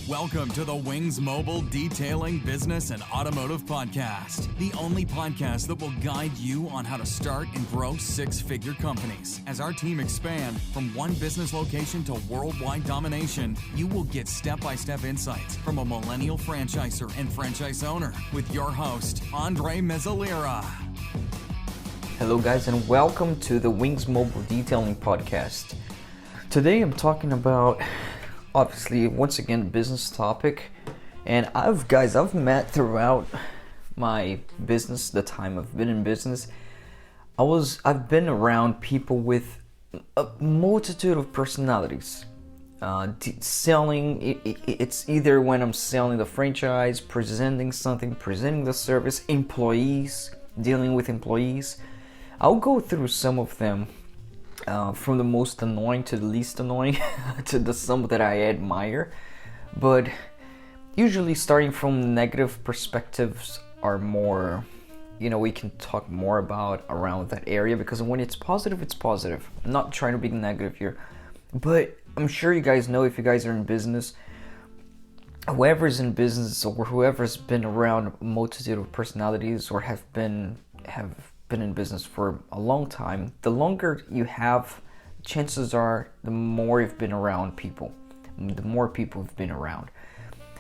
Welcome to the Wings Mobile Detailing Business and Automotive Podcast, the only podcast that will guide you on how to start and grow six-figure companies. As our team expand from one business location to worldwide domination, you will get step-by-step insights from a millennial franchisor and franchise owner with your host, Andre Mezalira. Hello guys, and welcome to the Wings Mobile Detailing Podcast. Today I'm talking about, obviously, once again, business topic. And I've met throughout my business, the time I've been in business, I've been around people with a multitude of personalities. Selling, it's either when I'm selling the franchise, presenting something, presenting the service, employees, dealing with employees. I'll go through some of them, from the most annoying to the least annoying, to some that I admire. But usually starting from negative perspectives are more, we can talk more about around that area, because when it's positive, it's positive. I'm not trying to be negative here, but I'm sure you guys know, if you guys are in business, whoever's in business or whoever's been around a multitude of personalities or have been in business for a long time, the longer you have, chances are the more you've been around people, the more people have been around.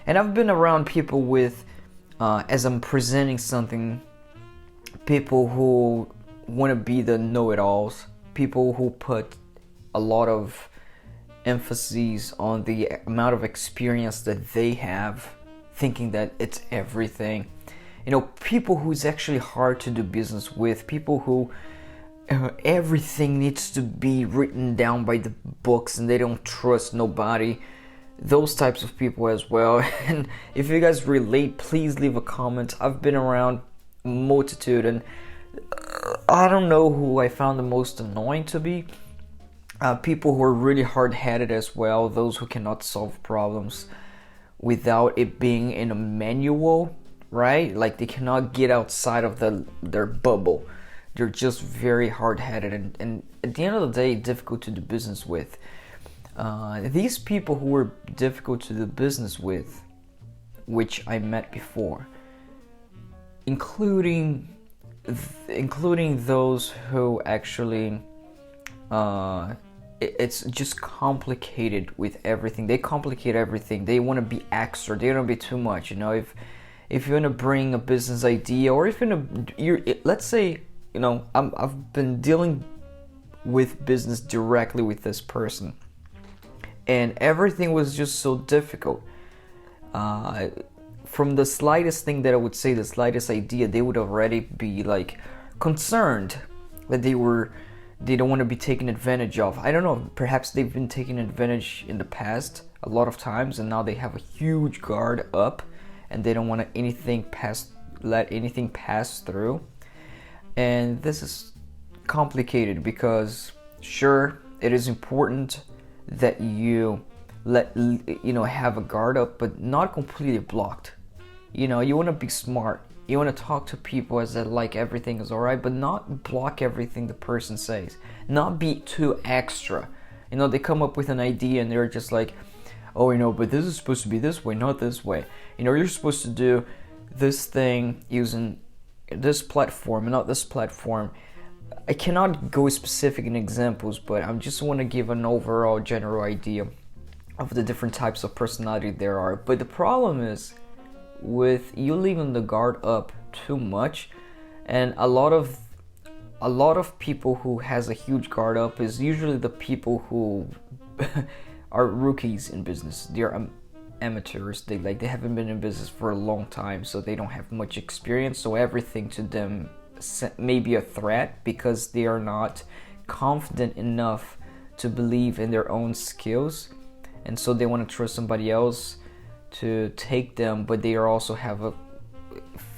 And I've been around people with, as I'm presenting something, people who want to be the know-it-alls, people who put a lot of emphasis on the amount of experience that they have, thinking that it's everything. People who's actually hard to do business with, people who everything needs to be written down by the books and they don't trust nobody. Those types of people as well. And if you guys relate, please leave a comment. I've been around a multitude, and I don't know who I found the most annoying to be. People who are really hard-headed as well, those who cannot solve problems without it being in a manual. Right? Like, they cannot get outside of their bubble. They're just very hard-headed and at the end of the day, difficult to do business with. These people who were difficult to do business with, which I met before, including those who actually, it's just complicated with everything. They complicate everything. They want to be extra. They don't be too much. If you want to bring a business idea, or if let's say, I've been dealing with business directly with this person, and everything was just so difficult. From the slightest thing that I would say, the slightest idea, they would already be like concerned that they don't want to be taken advantage of. I don't know, perhaps they've been taken advantage in the past a lot of times, and now they have a huge guard up. And they don't want let anything pass through. And this is complicated because, sure, it is important that you have a guard up, but not completely blocked. You want to be smart. You want to talk to people as that, like, everything is alright, but not block everything the person says. Not be too extra. They come up with an idea and they're just like, oh, but this is supposed to be this way, not this way. You're supposed to do this thing using this platform and not this platform. I cannot go specific in examples, but I just want to give an overall general idea of the different types of personality there are. But the problem is with you leaving the guard up too much, and a lot of people who has a huge guard up is usually the people who are rookies in business. They're amateurs. They haven't been in business for a long time, so they don't have much experience. So everything to them may be a threat because they are not confident enough to believe in their own skills, and so they want to trust somebody else to take them. But they also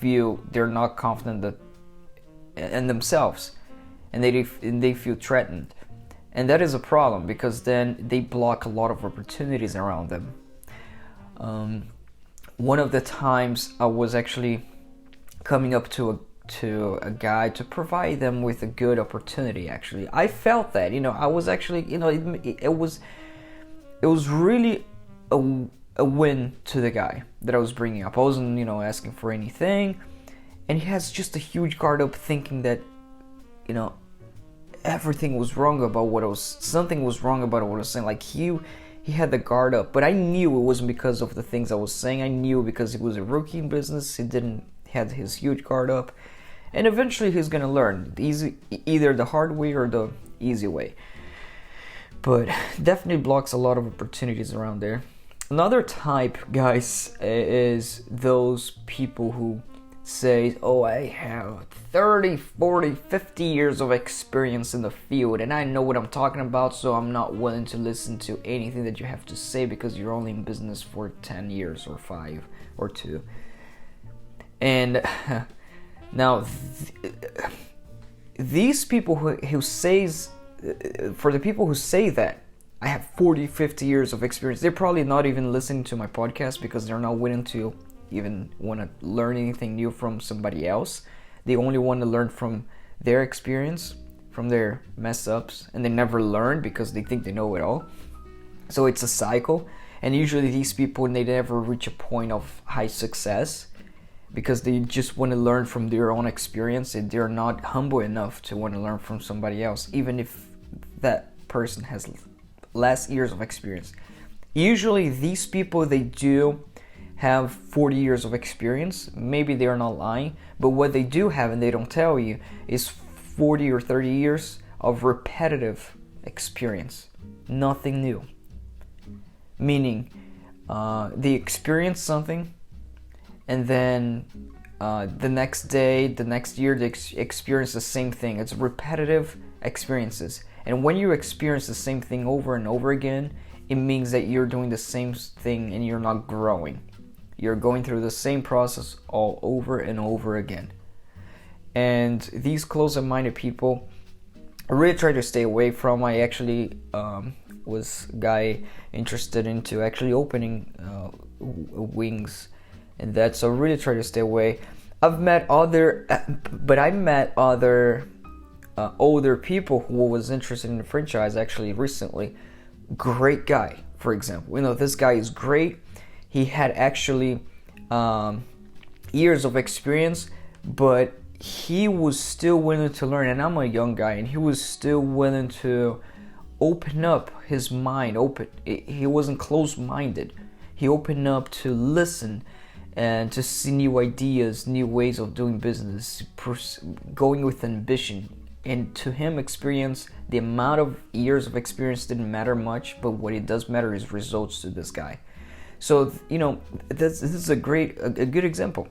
they're not confident in themselves, and they feel threatened. And that is a problem because then they block a lot of opportunities around them. One of the times I was actually coming up to a guy to provide them with a good opportunity. Actually, I felt that, I was actually, it was really a win to the guy that I was bringing up. I wasn't, asking for anything, and he has just a huge guard up, thinking that, everything was wrong about something was wrong about what I was saying. Like he had the guard up, but I knew it wasn't because of the things I was saying. I knew because he was a rookie in business. He had his huge guard up, and eventually he's gonna learn either the hard way or the easy way. But definitely blocks a lot of opportunities around there. Another type, guys, is those people who say, oh, I have 30, 40, 50 years of experience in the field and I know what I'm talking about, so I'm not willing to listen to anything that you have to say because you're only in business for 10 years or 5 or 2. And now, these people who says, for the people who say that, I have 40, 50 years of experience, they're probably not even listening to my podcast because they're not willing to even want to learn anything new from somebody else. They only want to learn from their experience, from their mess ups, and they never learn because they think they know it all. So it's a cycle, and usually these people, they never reach a point of high success because they just want to learn from their own experience, and they're not humble enough to want to learn from somebody else, even if that person has less years of experience. Usually these people, they do have 40 years of experience. Maybe they are not lying, but what they do have, and they don't tell you, is 40 or 30 years of repetitive experience. Nothing new. Meaning, they experience something, and then the next day, the next year, they experience the same thing. It's repetitive experiences. And when you experience the same thing over and over again, it means that you're doing the same thing and you're not growing. You're going through the same process all over and over again. And these closed-minded people, I really try to stay away from. I actually was a guy interested into actually opening wings, and that's, so I really try to stay away. I met other older people who was interested in the franchise actually recently. Great guy, for example. This guy is great. He had actually years of experience, but he was still willing to learn. And I'm a young guy, and he was still willing to open up his mind. He wasn't closed-minded. He opened up to listen and to see new ideas, new ways of doing business, going with ambition. And to him, experience, the amount of years of experience didn't matter much, but what it does matter is results to this guy. So, this is a good example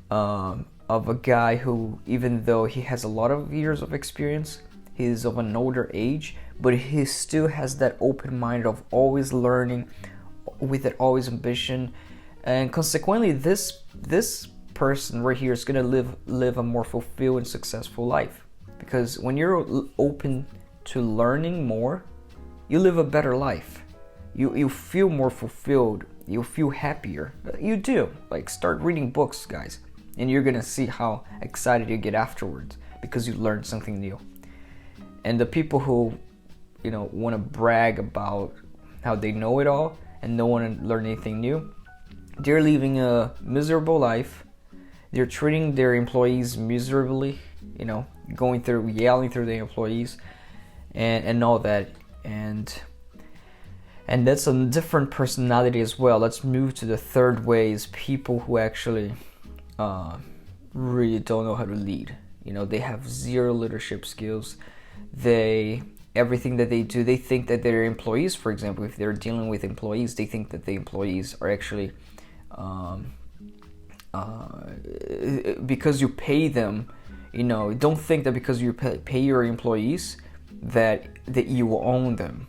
of a guy who, even though he has a lot of years of experience, he's of an older age, but he still has that open mind of always learning, with it always ambition, and consequently, this person right here is gonna live a more fulfilled and successful life. Because when you're open to learning more, you live a better life. You feel more fulfilled. You feel happier. You do. Like, start reading books, guys, and you're gonna see how excited you get afterwards because you learned something new. And the people who, want to brag about how they know it all and don't want to learn anything new, they're living a miserable life. They're treating their employees miserably, yelling through the employees and all that. And that's a different personality as well. Let's move to the third way, is people who actually really don't know how to lead. They have zero leadership skills. Everything that they do, they think that their employees, for example, if they're dealing with employees, they think that the employees are actually because you pay them, don't think that because you pay your employees that you will own them.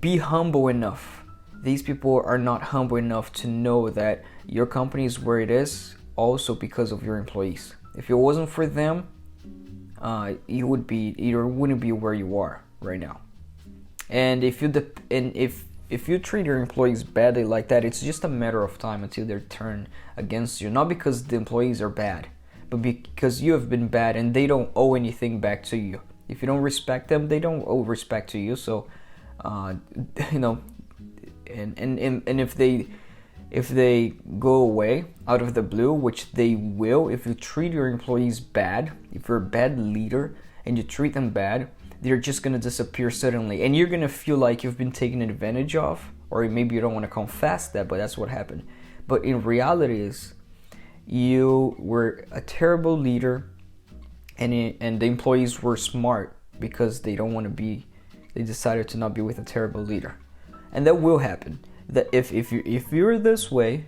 Be humble enough. These people are not humble enough to know that your company is where it is also because of your employees. If it wasn't for them, you wouldn't be where you are right now. And if you treat your employees badly like that, it's just a matter of time until they turn against you. Not because the employees are bad, but because you have been bad and they don't owe anything back to you. If you don't respect them, they don't owe respect to you. So, And if they go away out of the blue, which they will, if you treat your employees bad, if you're a bad leader and you treat them bad, they're just going to disappear suddenly. And you're going to feel like you've been taken advantage of, or maybe you don't want to confess that, but that's what happened. But in reality is, you were a terrible leader, and the employees were smart because they decided to not be with a terrible leader. And that will happen. That if you're this way,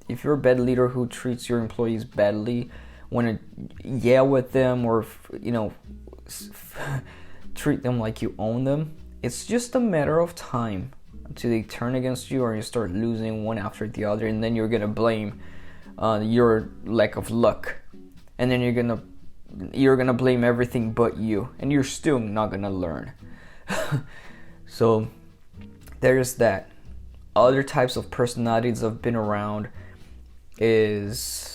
if you're a bad leader who treats your employees badly, want to yell at them or treat them like you own them, it's just a matter of time until they turn against you or you start losing one after the other, and then you're gonna blame your lack of luck, and then you're gonna blame everything but you, and you're still not gonna learn. So there's that. Other types of personalities I've been around is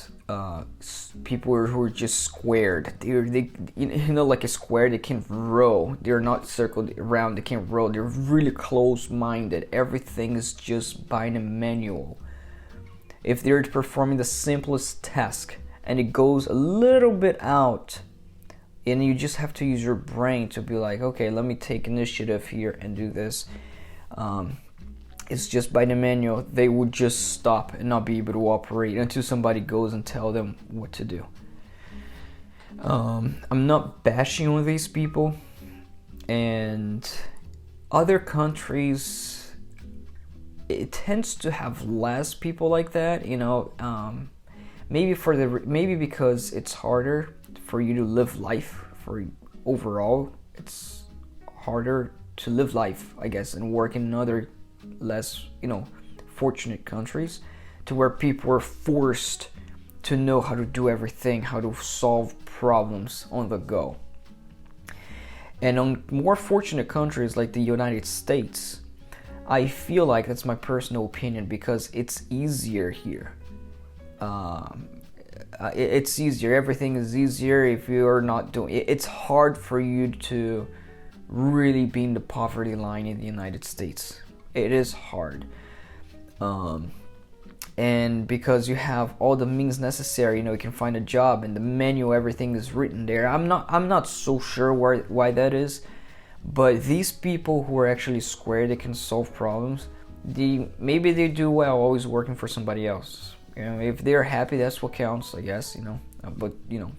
people who are just squared. They like a square. They can't roll. They're not circled around. They can't roll. They're really close-minded. Everything is just by the manual. If they're performing the simplest task and it goes a little bit out, and you just have to use your brain to be like, okay, let me take initiative here and do this. It's just by the manual. They would just stop and not be able to operate until somebody goes and tell them what to do. I'm not bashing on these people, and other countries, it tends to have less people like that. Maybe because it's harder for you to live life. Overall, it's harder to live life, I guess, and work in other less fortunate countries, to where people are forced to know how to do everything, how to solve problems on the go. And on more fortunate countries like the United States, I feel like, that's my personal opinion, because it's easier here. It's easier. Everything is easier. If you're not doing it, it's hard for you to really be in the poverty line in the United States. It is hard, and because you have all the means necessary, you can find a job, and the menu, everything is written there. I'm not so sure why that is, but these people who are actually square, they can solve problems. Maybe they do well always working for somebody else. If they're happy, that's what counts, I guess. But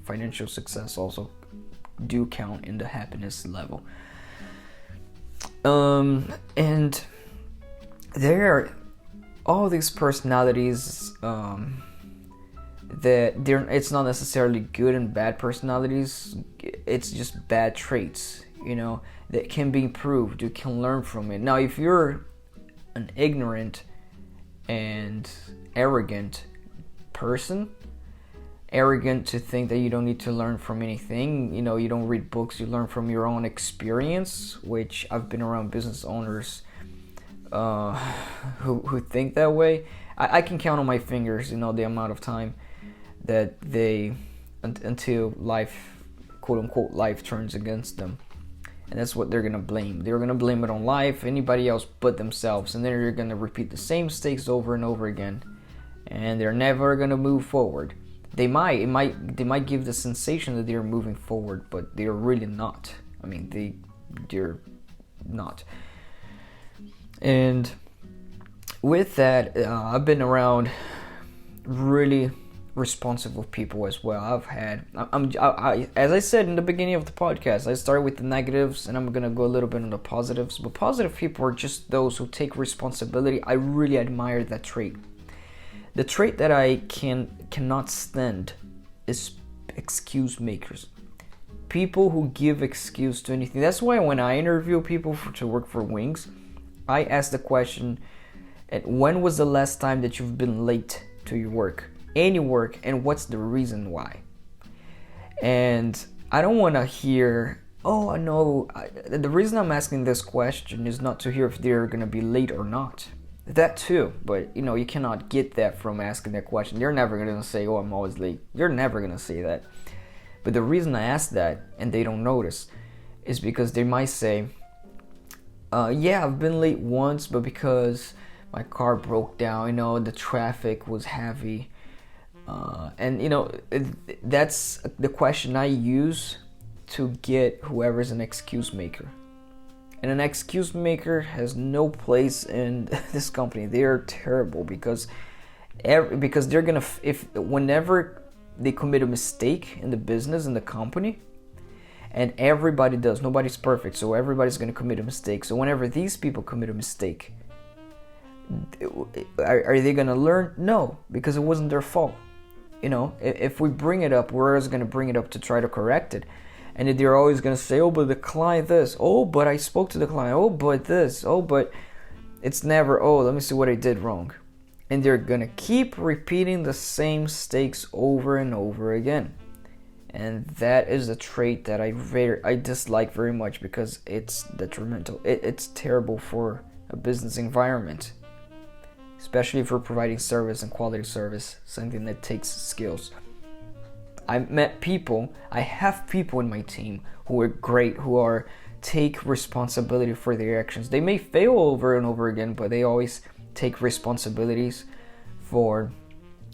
financial success also do count in the happiness level. And there are all these personalities that it's not necessarily good and bad personalities. It's just bad traits, that can be improved. You can learn from it. Now, if you're an ignorant and arrogant person, arrogant to think that you don't need to learn from anything, you don't read books, you learn from your own experience, which I've been around business owners who think that way. I can count on my fingers, the amount of time that they, until life, quote unquote, life turns against them. And that's what they're going to blame. They're going to blame it on life, anybody else but themselves. And then they're going to repeat the same mistakes over and over again. And they're never going to move forward. They might give the sensation that they're moving forward, but they're really not. They're not. And with that, I've been around really responsible people as well. As I said in the beginning of the podcast, I started with the negatives, and I'm gonna go a little bit on the positives. But positive people are just those who take responsibility. I really admire that trait. The trait that I cannot stand is excuse makers. People who give excuse to anything. That's why when I interview people to work for Wings, I ask the question, when was the last time that you've been late to your work? Any work, and what's the reason why? And I don't want to hear, oh, no. The reason I'm asking this question is not to hear if they're going to be late or not. That too, but you cannot get that from asking that question. They're never going to say, oh, I'm always late. You're never going to say that. But the reason I ask that, and they don't notice, is because they might say, yeah, I've been late once, but because my car broke down, the traffic was heavy. And that's the question I use to get whoever's an excuse maker. And an excuse maker has no place in this company. They are terrible because they're gonna, whenever they commit a mistake in the business, in the company, and everybody does, nobody's perfect, so everybody's gonna commit a mistake. So whenever these people commit a mistake, are they gonna learn? No, because it wasn't their fault. If we bring it up, we're always gonna bring it up to try to correct it. And they're always going to say, oh, but the client this. Oh, but I spoke to the client. Oh, but this. Oh, but it's never, oh, let me see what I did wrong. And they're going to keep repeating the same mistakes over and over again. And that is a trait that I dislike very much because it's detrimental. It's terrible for a business environment, especially if we're providing service and quality service, something that takes skills. I have people in my team who are great, who take responsibility for their actions. They may fail over and over again, but they always take responsibilities for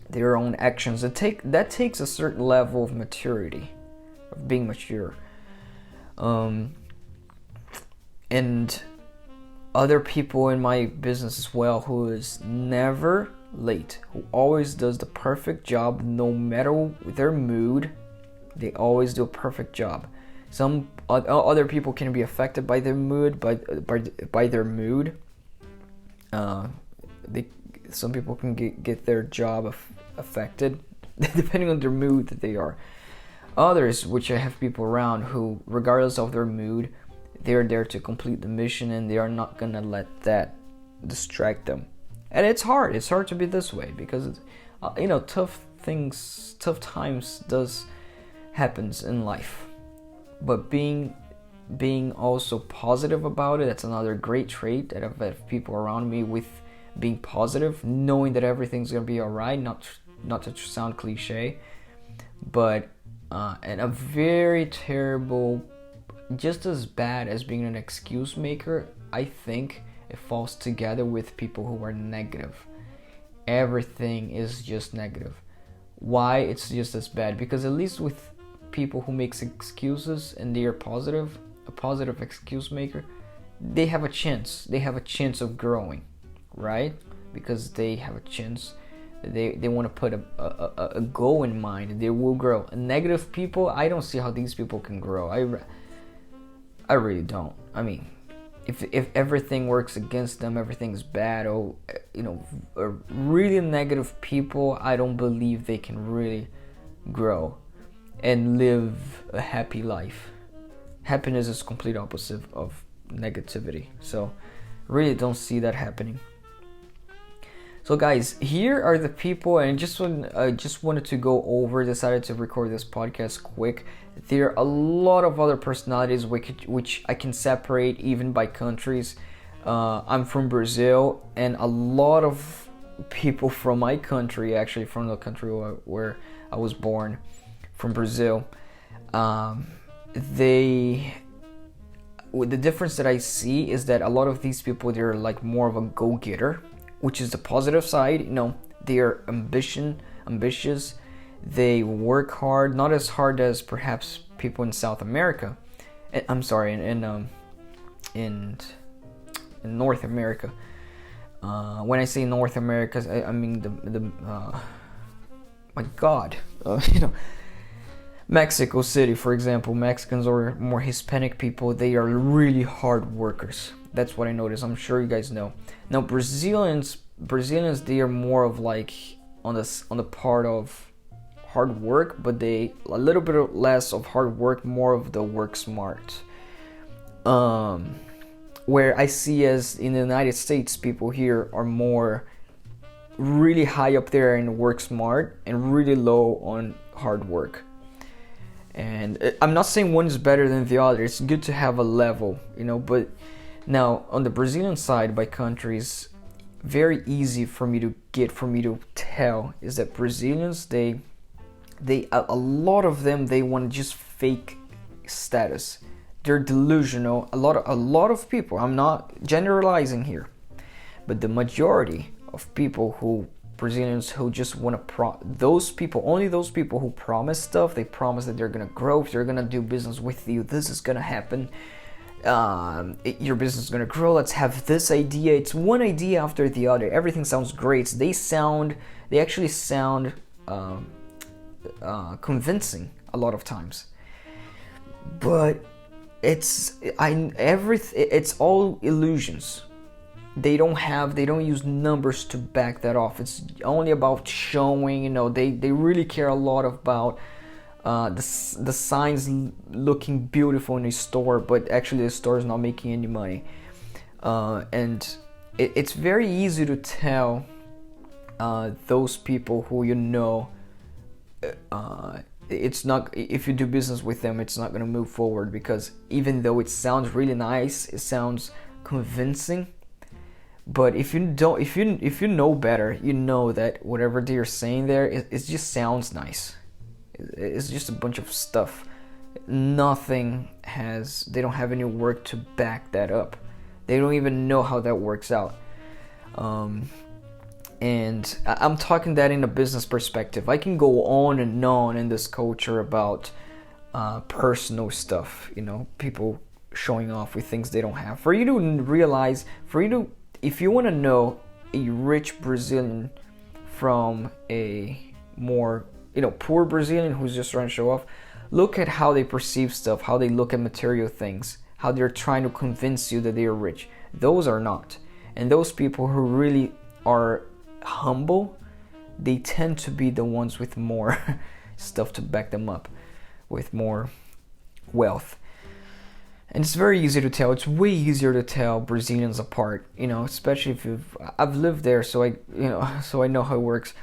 their own actions. That takes a certain level of maturity, of being mature. And other people in my business as well, who is never late, who always does the perfect job no matter their mood. They always do a perfect job. Some other people can be affected by their mood, by their mood. Some people can get their job affected depending on their mood that they are. Others, which I have people around who, regardless of their mood, they're there to complete the mission, and they are not gonna let that distract them. And it's hard to be this way because tough times does happens in life, but being also positive about it, that's another great trait that I've had people around me with. Being positive, knowing that everything's gonna be all right, not to sound cliche, but and a very terrible, just as bad as being an excuse maker, I think it falls together with people who are negative. Everything is just negative. Why it's just as bad? Because at least with people who makes excuses and they are positive, a positive excuse maker, they have a chance. They have a chance of growing, right? Because they have a chance. They want to put a goal in mind. They will grow. Negative people, I don't see how these people can grow. I really don't. I mean, if everything works against them, everything's bad, really negative people, I don't believe they can really grow and live a happy life. Happiness is complete opposite of negativity. So really don't see that happening. So guys, here are the people, and I just wanted to go over, decided to record this podcast quick. There are a lot of other personalities which I can separate even by countries. I'm from Brazil, and a lot of people from my country, actually from the country where I was born, from Brazil, the difference that I see is that a lot of these people, they're like more of a go-getter, which is the positive side. They are ambitious. They work hard, not as hard as perhaps people in South America. I'm sorry, in North America. When I say North America, I mean my God, Mexico City, for example. Mexicans or more Hispanic people, they are really hard workers. That's what I noticed. I'm sure you guys know. Now Brazilians, they are more of like on the part of hard work, but they a little bit less of hard work, more of the work smart. Where I see as in the United States, people here are more really high up there in work smart and really low on hard work. And I'm not saying one is better than the other. It's good to have a level, but now on the Brazilian side, by countries, very easy for me to tell is that Brazilians, they a lot of them, they want just fake status. They're delusional. A lot of people, I'm not generalizing here, But the majority of Brazilians who just want to only those people who promise stuff. They promise that they're gonna grow. If they're gonna do business with you, this is gonna happen. Your business is gonna grow. Let's have this idea. It's one idea after the other. Everything sounds great. They actually sound convincing a lot of times. But it's all illusions. They don't use numbers to back that off. It's only about showing. They really care a lot about the signs looking beautiful in a store, but actually the store is not making any money. And it's very easy to tell those people who it's not, if you do business with them, it's not going to move forward, because even though it sounds really nice, it sounds convincing. But if you know better, you know that whatever they're saying there, it just sounds nice. It's just a bunch of stuff. They don't have any work to back that up. They don't even know how that works out. And I'm talking that in a business perspective. I can go on and on in this culture about personal stuff, people showing off with things they don't have. If you want to know a rich Brazilian from a more, poor Brazilian who's just trying to show off, look at how they perceive stuff, how they look at material things, how they're trying to convince you that they are rich. Those are not. And those people who really are humble, they tend to be the ones with more stuff to back them up, with more wealth. And it's very easy to tell. It's way easier to tell Brazilians apart, especially if I've lived there, so I know how it works.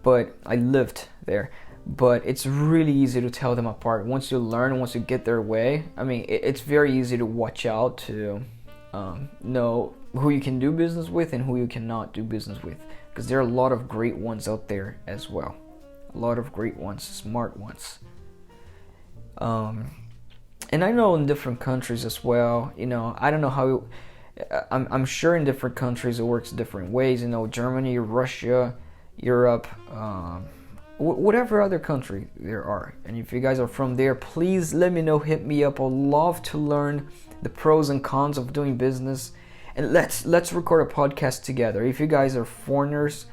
But I lived there. But it's really easy to tell them apart. Once you get their way, it's very easy to watch out, to know who you can do business with and who you cannot do business with. Because there are a lot of great ones out there as well. A lot of great ones, smart ones. And I know in different countries as well, I don't know how, I'm sure in different countries it works different ways, Germany, Russia, Europe, whatever other country there are. And if you guys are from there, please let me know, hit me up. I'd love to learn the pros and cons of doing business. And let's record a podcast together. If you guys are foreigners,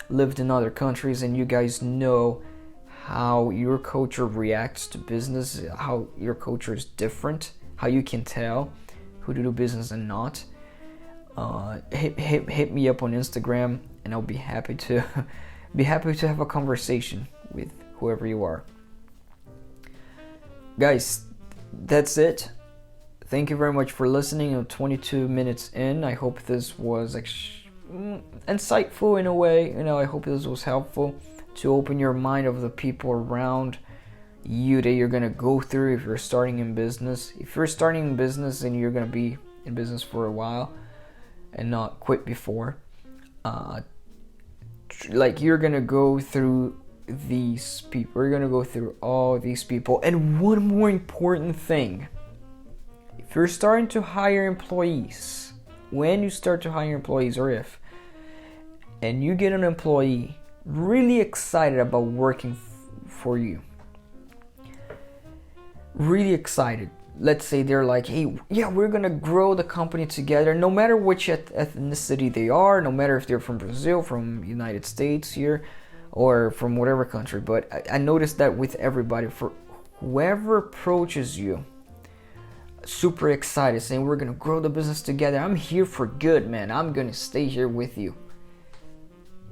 lived in other countries, and you guys know how your culture reacts to business, how your culture is different, how you can tell who to do business and not, hit me up on Instagram, and I'll be happy to have a conversation with whoever you are. Guys, that's it. Thank you very much for listening. 22 minutes in. I hope this was insightful in a way. I hope this was helpful to open your mind of the people around you that you're going to go through if you're starting in business. If you're starting in business and you're going to be in business for a while and not quit before, you're going to go through these people. You're going to go through all these people. And one more important thing. If you're starting to hire employees, when you start to hire employees, and you get an employee really excited about working for you, really excited, let's say they're like, hey, yeah, we're gonna grow the company together, no matter which ethnicity they are, no matter if they're from Brazil, from United States here, or from whatever country. But I noticed that with everybody, for whoever approaches you super excited, saying we're gonna grow the business together, I'm here for good, man, I'm gonna stay here with you,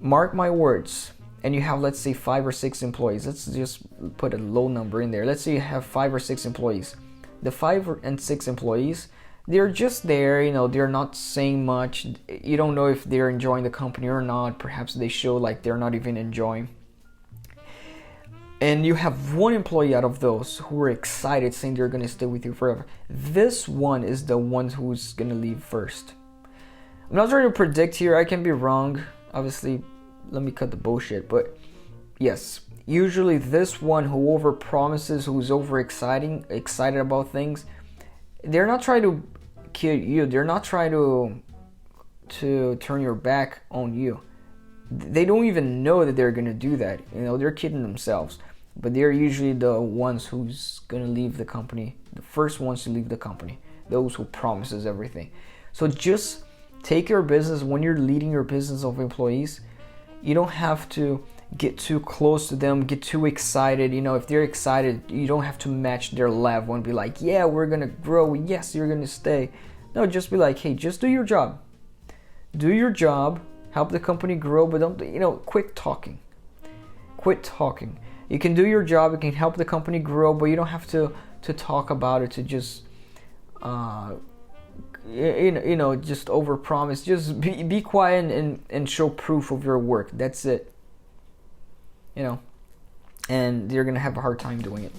mark my words, and you have, let's say, 5 or 6 employees. Let's just put a low number in there. Let's say you have 5 or 6 employees. The 5 and 6 employees, they're just there, they're not saying much. You don't know if they're enjoying the company or not. Perhaps they show like they're not even enjoying. And you have one employee out of those who are excited, saying they're going to stay with you forever. This one is the one who's going to leave first. I'm not trying to predict here. I can be wrong. Obviously, let me cut the bullshit. But yes, usually this one who overpromises, who's excited about things, they're not trying to kill you. They're not trying to to turn your back on you. They don't even know that they're gonna do that. They're kidding themselves. But they're usually the ones who's gonna leave the company, the first ones to leave the company, those who promises everything. So just take your business, when you're leading your business of employees, you don't have to get too close to them, get too excited. If they're excited, you don't have to match their level and be like, yeah, we're gonna grow, yes, you're gonna stay. No, just be like, hey, just do your job. Do your job, help the company grow, but don't, quit talking. Quit talking. You can do your job, you can help the company grow, but you don't have to talk about it, to just just overpromise. Just be quiet and show proof of your work. That's it. And you're gonna have a hard time doing it.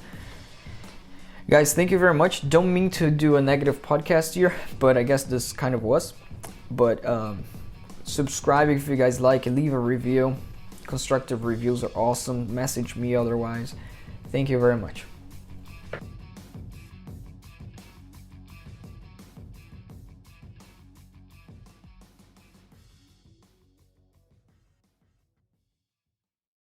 Guys, thank you very much. Don't mean to do a negative podcast here, but I guess this kind of was. But subscribe if you guys like it, leave a review. Constructive reviews are awesome. Message me otherwise. Thank you very much.